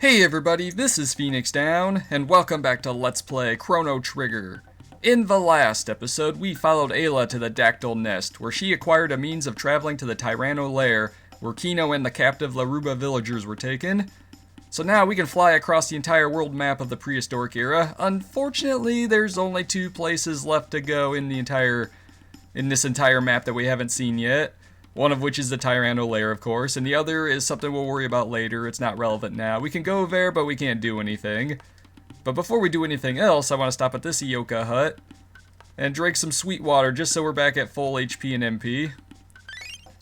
Hey everybody, this is Phoenix Down, and welcome back to Let's Play Chrono Trigger. In the last episode, we followed Ayla to the Dactyl Nest, where she acquired a means of traveling to the Tyrano Lair, where Kino and the captive Laruba villagers were taken. So now we can fly across the entire world map of the prehistoric era. Unfortunately, there's only 2 places left to go in this entire map that we haven't seen yet. One of which is the Tyrano Lair, of course, and the other is something we'll worry about later. It's not relevant now. We can go there, but we can't do anything. But before we do anything else, I want to stop at this Ioka hut and drink some sweet water just so we're back at full HP and MP.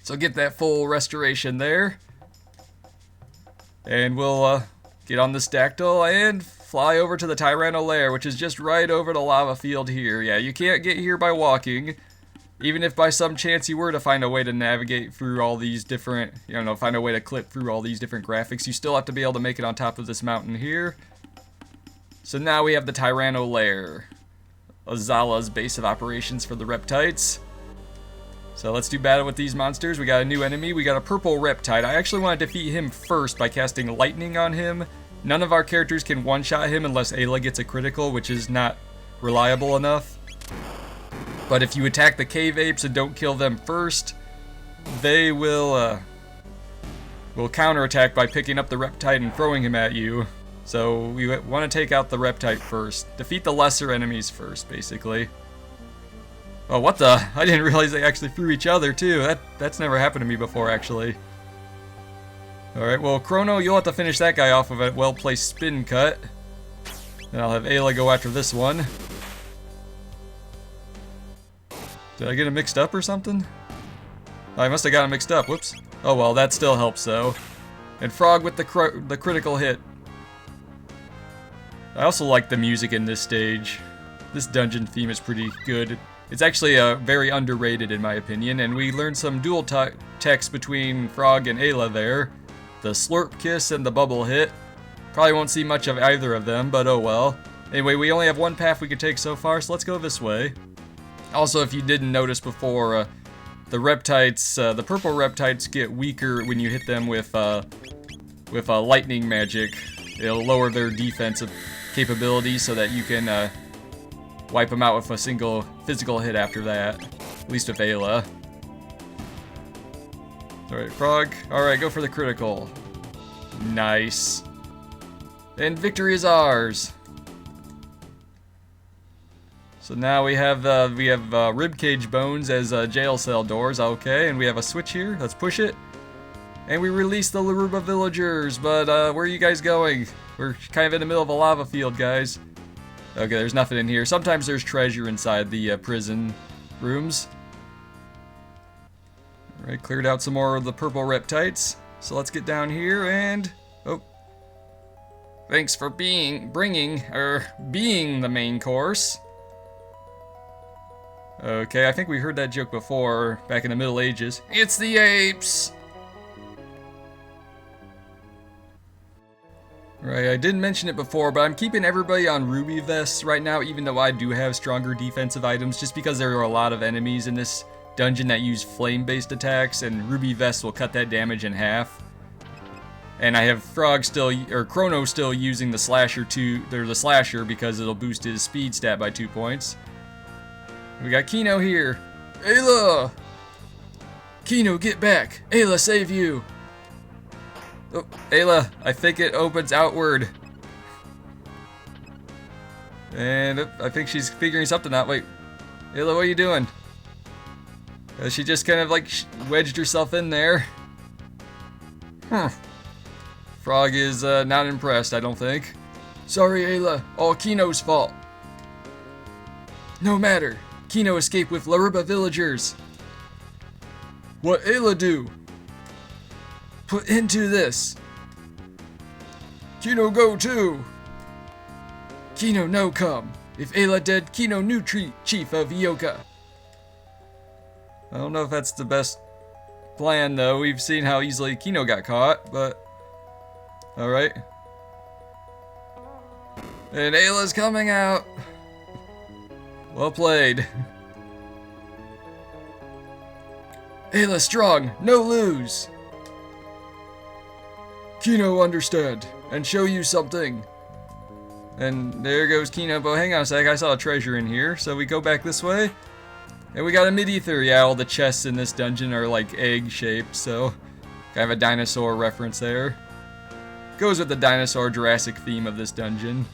So get that full restoration there. And we'll get on this Dactyl and fly over to the Tyrano Lair, which is just right over the lava field here. Yeah, you can't get here by walking. Even if by some chance you were to find a way to navigate through all these different, find a way to clip through all these different graphics, you still have to be able to make it on top of this mountain here. So now we have the Tyrano Lair, Azala's base of operations for the Reptites. So let's do battle with these monsters. We got a new enemy. We got a purple Reptite. I actually want to defeat him first by casting lightning on him. None of our characters can one-shot him unless Ayla gets a critical, which is not reliable enough. But if you attack the cave apes and don't kill them first, they will counterattack by picking up the Reptite and throwing him at you. So we want to take out the Reptite first. Defeat the lesser enemies first, basically. Oh, what the? I didn't realize they actually threw each other, too. That's never happened to me before, actually. Alright, well, Chrono, you'll have to finish that guy off of a well-placed spin cut. Then I'll have Ayla go after this one. Did I get them mixed up or something? I must have got them mixed up. Whoops. Oh well, that still helps though. And Frog with the critical hit. I also like the music in this stage. This dungeon theme is pretty good. It's actually very underrated in my opinion, and we learned some dual text between Frog and Ayla there. The Slurp Kiss and the Bubble Hit. Probably won't see much of either of them, but oh well. Anyway, we only have one path we could take so far, so let's go this way. Also, if you didn't notice before, the Reptites, the purple Reptites get weaker when you hit them with lightning magic. It'll lower their defensive capabilities so that you can wipe them out with a single physical hit after that. At least with Ayla. Alright, Frog. Alright, go for the critical. Nice. And victory is ours. So now we have ribcage bones as jail cell doors, okay, and we have a switch here. Let's push it, and we release the Laruba villagers. But where are you guys going? We're kind of in the middle of a lava field, guys. Okay, there's nothing in here. Sometimes there's treasure inside the prison rooms. All right, cleared out some more of the purple Reptites. So let's get down here and thanks for being the main course. Okay, I think we heard that joke before, back in the Middle Ages. It's the apes! Right, I didn't mention it before, but I'm keeping everybody on ruby vests right now, even though I do have stronger defensive items, just because there are a lot of enemies in this dungeon that use flame-based attacks, and ruby vests will cut that damage in half. And I have Chrono still using the slasher because it'll boost his speed stat by 2 points. We got Kino here. Ayla! Kino, get back! Ayla, save you! Oh, Ayla, I think it opens outward. And I think she's figuring something out. Wait, Ayla, what are you doing? She just kind of like wedged herself in there. Frog is not impressed, I don't think. Sorry, Ayla. All Kino's fault. No matter. Kino escaped with Laruba villagers. What Ayla do? Put into this. Kino go too. Kino no come. If Ayla dead, Kino new chief of Ioka. I don't know if that's the best plan though. We've seen how easily Kino got caught, but alright. And Ayla's coming out. Well played. Ayla strong, no lose. Kino understand and show you something. And there goes Kino, but hang on a sec, I saw a treasure in here, so we go back this way. And we got a mid-ether. Yeah, all the chests in this dungeon are like egg-shaped, so kind of a dinosaur reference there. Goes with the dinosaur Jurassic theme of this dungeon.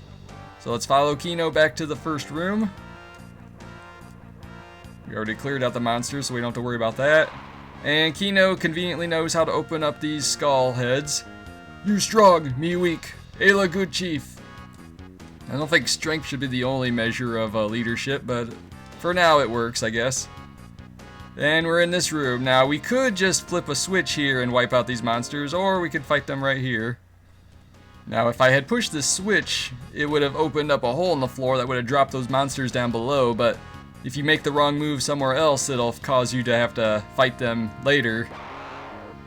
So let's follow Kino back to the first room. We already cleared out the monsters, so we don't have to worry about that. And Kino conveniently knows how to open up these skull heads. You strong, me weak. Ayla good chief. I don't think strength should be the only measure of leadership, but for now it works, I guess. And we're in this room. Now, we could just flip a switch here and wipe out these monsters, or we could fight them right here. Now, if I had pushed this switch, it would have opened up a hole in the floor that would have dropped those monsters down below, but if you make the wrong move somewhere else, it'll cause you to have to fight them later.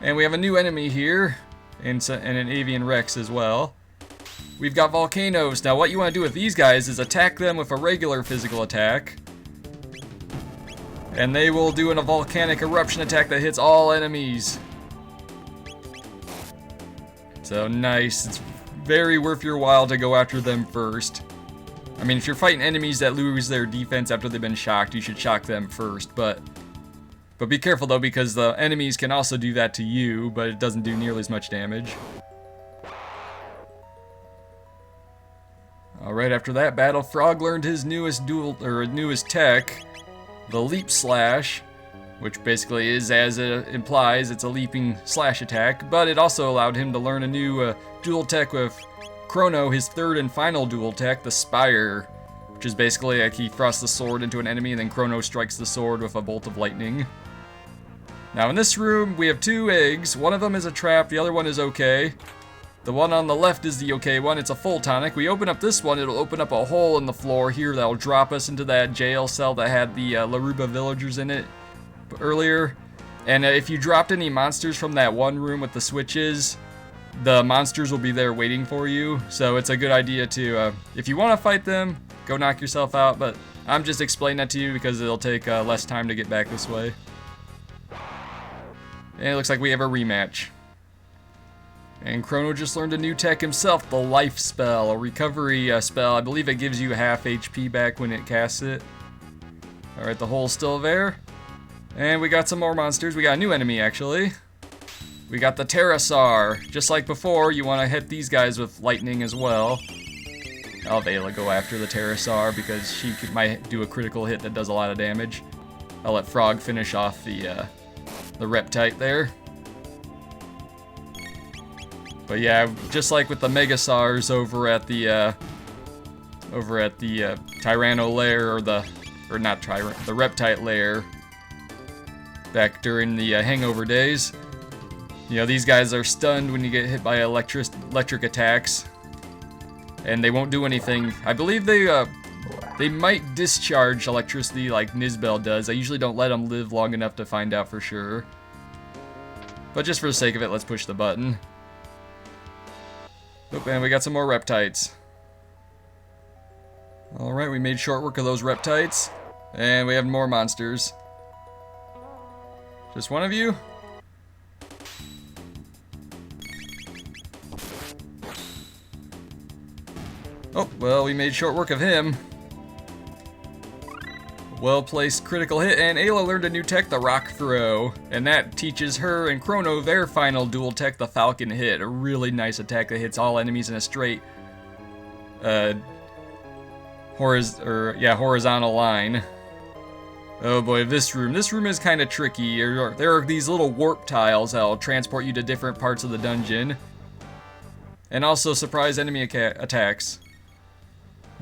And we have a new enemy here, and an avian rex as well. We've got volcanoes. Now, what you want to do with these guys is attack them with a regular physical attack. And they will do a volcanic eruption attack that hits all enemies. So nice. It's very worth your while to go after them first. I mean, if you're fighting enemies that lose their defense after they've been shocked, you should shock them first. But be careful though, because the enemies can also do that to you, but it doesn't do nearly as much damage. Alright, after that battle, Frog learned his newest tech, the Leap Slash, which basically is, as it implies, it's a leaping slash attack, but it also allowed him to learn a new dual tech with Chrono, his third and final dual tech, the Spire, which is basically like he thrusts the sword into an enemy and then Chrono strikes the sword with a bolt of lightning. Now in this room, we have two eggs. One of them is a trap, the other one is okay. The one on the left is the okay one, it's a full tonic. We open up this one, it'll open up a hole in the floor here that'll drop us into that jail cell that had the Laruba villagers in it earlier. And if you dropped any monsters from that one room with the switches, the monsters will be there waiting for you. So it's a good idea to, if you want to fight them, go knock yourself out. But I'm just explaining that to you because it'll take less time to get back this way. And it looks like we have a rematch. And Chrono just learned a new tech himself, the Life Spell, a recovery spell. I believe it gives you half HP back when it casts it. Alright, the hole's still there. And we got some more monsters. We got a new enemy, actually. We got the Pterosaur. Just like before, you want to hit these guys with lightning as well. I'll have Ayla go after the Pterosaur because she might do a critical hit that does a lot of damage. I'll let Frog finish off the Reptite there. But yeah, just like with the Megasaurs over at the Tyrano Lair, the Reptite Lair, back during the Hangover days. You know, these guys are stunned when you get hit by electric attacks, and they won't do anything. I believe they might discharge electricity like Nizbel does. I usually don't let them live long enough to find out for sure. But just for the sake of it, let's push the button. Oh, and we got some more Reptites. Alright, we made short work of those Reptites. And we have more monsters. Just one of you? Oh, well, we made short work of him. Well-placed critical hit, and Ayla learned a new tech, the Rock Throw. And that teaches her and Chrono their final dual tech, the Falcon Hit. A really nice attack that hits all enemies in a straight horizontal line. Oh boy, this room is kind of tricky. There are these little warp tiles that'll transport you to different parts of the dungeon. And also surprise enemy attacks.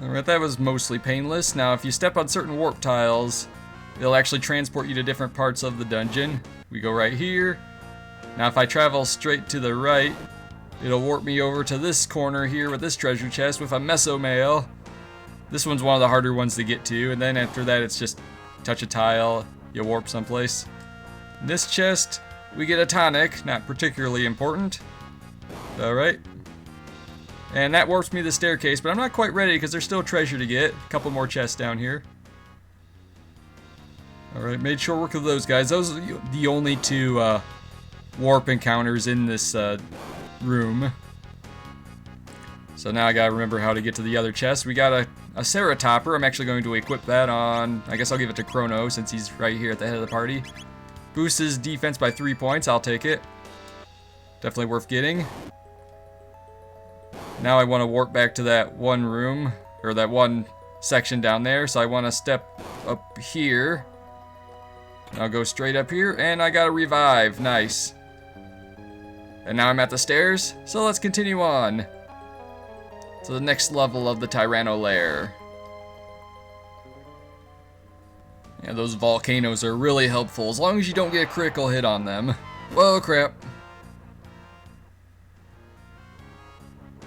Alright, that was mostly painless. Now, if you step on certain warp tiles, they'll actually transport you to different parts of the dungeon. We go right here. Now, if I travel straight to the right, it'll warp me over to this corner here with this treasure chest with a Mesomail. This one's one of the harder ones to get to, and then after that, it's just touch a tile, you warp someplace. In this chest, we get a tonic, not particularly important. Alright. And that warps me to the staircase, but I'm not quite ready because there's still treasure to get. A couple more chests down here. Alright, made short work of those guys. Those are the only two warp encounters in this room. So now I gotta remember how to get to the other chest. We got a Ceratopper. I'm actually going to equip that on... I guess I'll give it to Chrono since he's right here at the head of the party. Boosts his defense by 3 points. I'll take it. Definitely worth getting. Now I want to warp back to that one room, or that one section down there. So I want to step up here. I'll go straight up here, and I got a revive. Nice. And now I'm at the stairs, so let's continue on to the next level of the Tyrano Lair. Yeah, those volcanoes are really helpful, as long as you don't get a critical hit on them. Whoa, crap.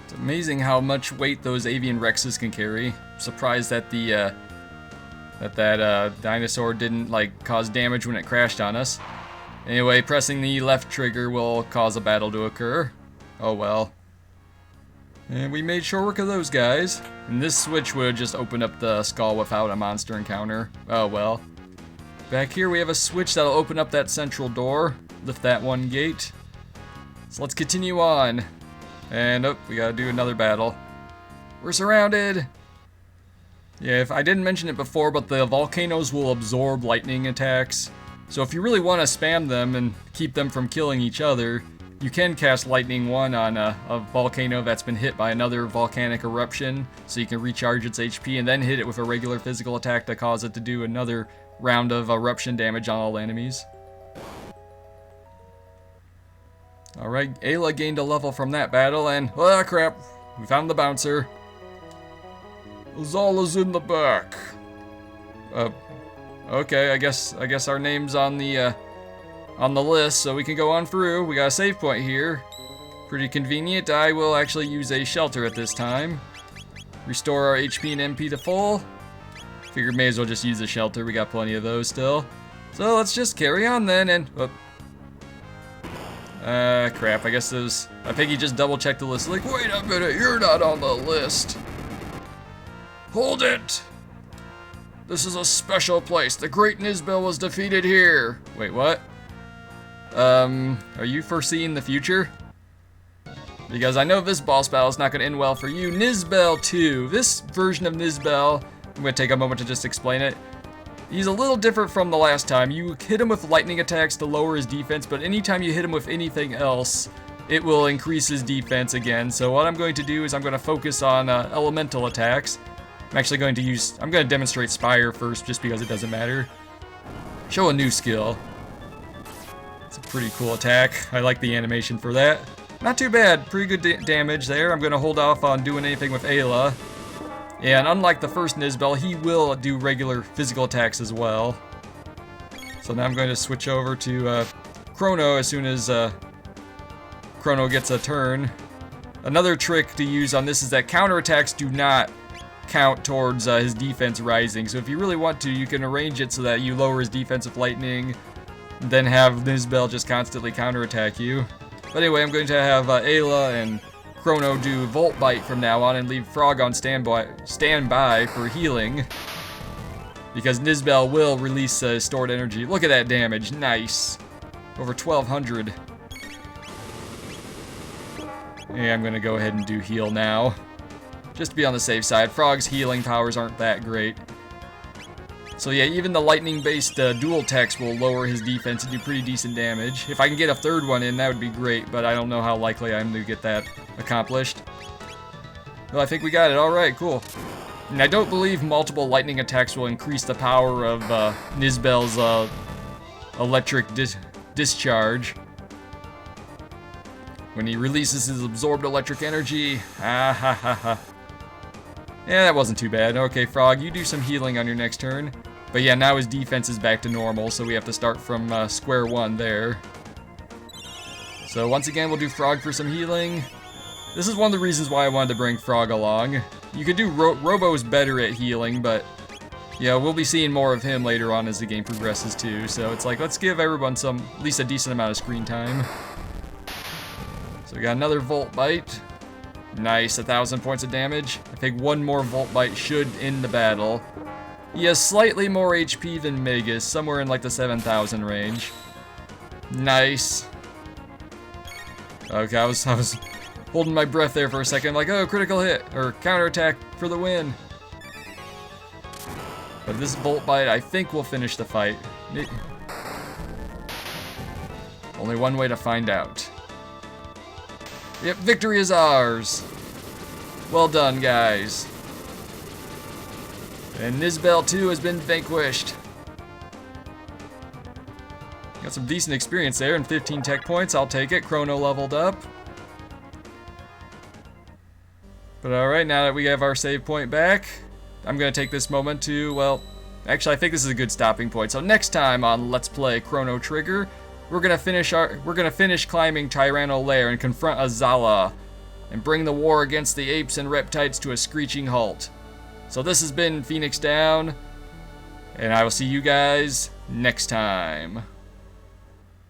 It's amazing how much weight those avian rexes can carry. I'm surprised that that dinosaur didn't like cause damage when it crashed on us. Anyway, pressing the left trigger will cause a battle to occur. Oh well. And we made short work of those guys. And this switch would just open up the skull without a monster encounter. Oh well. Back here we have a switch that'll open up that central door. Lift that one gate. So let's continue on. And oh, we gotta do another battle. We're surrounded! Yeah, if I didn't mention it before, but the volcanoes will absorb lightning attacks. So if you really want to spam them and keep them from killing each other, you can cast Lightning 1 on a volcano that's been hit by another volcanic eruption, so you can recharge its HP and then hit it with a regular physical attack to cause it to do another round of eruption damage on all enemies. Alright, Ayla gained a level from that battle, and ah crap, we found the bouncer. Zala's in the back. Okay, I guess our name's on the list, so we can go on through. We got a save point here. Pretty convenient. I will actually use a shelter at this time. Restore our HP and MP to full. Figured may as well just use a shelter. We got plenty of those still. So let's just carry on then, and crap. I guess those. I think he just double checked the list. Like, wait a minute, you're not on the list. Hold it! This is a special place. The Great Nizbel was defeated here. Wait, what? Are you foreseeing the future? Because I know this boss battle is not going to end well for you. Nizbel 2. This version of Nizbel, I'm going to take a moment to just explain it. He's a little different from the last time. You hit him with lightning attacks to lower his defense, but anytime you hit him with anything else, it will increase his defense again. So what I'm going to do is I'm going to focus on elemental attacks. I'm actually going to I'm going to demonstrate Spire first just because it doesn't matter. Show a new skill. It's a pretty cool attack. I like the animation for that. Not too bad. Pretty good damage there. I'm going to hold off on doing anything with Ayla. And unlike the first Nizbel, he will do regular physical attacks as well. So now I'm going to switch over to Chrono as soon as Chrono gets a turn. Another trick to use on this is that counterattacks do not count towards his defense rising. So if you really want to, you can arrange it so that you lower his defense with lightning, then have Nizbel just constantly counterattack you. But anyway, I'm going to have Ayla and Chrono do Volt Bite from now on and leave Frog on standby for healing. Because Nizbel will release stored energy. Look at that damage. Nice. Over 1,200. Yeah, I'm going to go ahead and do heal now. Just to be on the safe side. Frog's healing powers aren't that great. So yeah, even the lightning-based dual attacks will lower his defense and do pretty decent damage. If I can get a third one in, that would be great, but I don't know how likely I am to get that accomplished. Well, I think we got it. Alright, cool. And I don't believe multiple lightning attacks will increase the power of Nizbel's electric discharge. When he releases his absorbed electric energy. Ah ha ha ha. Yeah, that wasn't too bad. Okay, Frog, you do some healing on your next turn. But yeah, now his defense is back to normal, so we have to start from square one there. So once again, we'll do Frog for some healing. This is one of the reasons why I wanted to bring Frog along. You could do Robo's better at healing, but yeah, we'll be seeing more of him later on as the game progresses too. So it's like, let's give everyone at least a decent amount of screen time. So we got another Volt Bite. Nice, 1,000 points of damage. I think one more Volt Bite should end the battle. He has slightly more HP than Magus, somewhere in like the 7,000 range. Nice. Okay, I was holding my breath there for a second, like, oh, critical hit, or counterattack for the win. But this Volt Bite, I think, will finish the fight. Only one way to find out. Yep, victory is ours. Well done, guys. And Nizbel, too, has been vanquished. Got some decent experience there and 15 tech points. I'll take it. Chrono leveled up. But alright, now that we have our save point back, I'm going to take this moment to, well, actually I think this is a good stopping point. So next time on Let's Play Chrono Trigger, we're going to finish climbing Tyrano Lair and confront Ayla and bring the war against the apes and reptites to a screeching halt. So this has been Phoenix Down, and I will see you guys next time.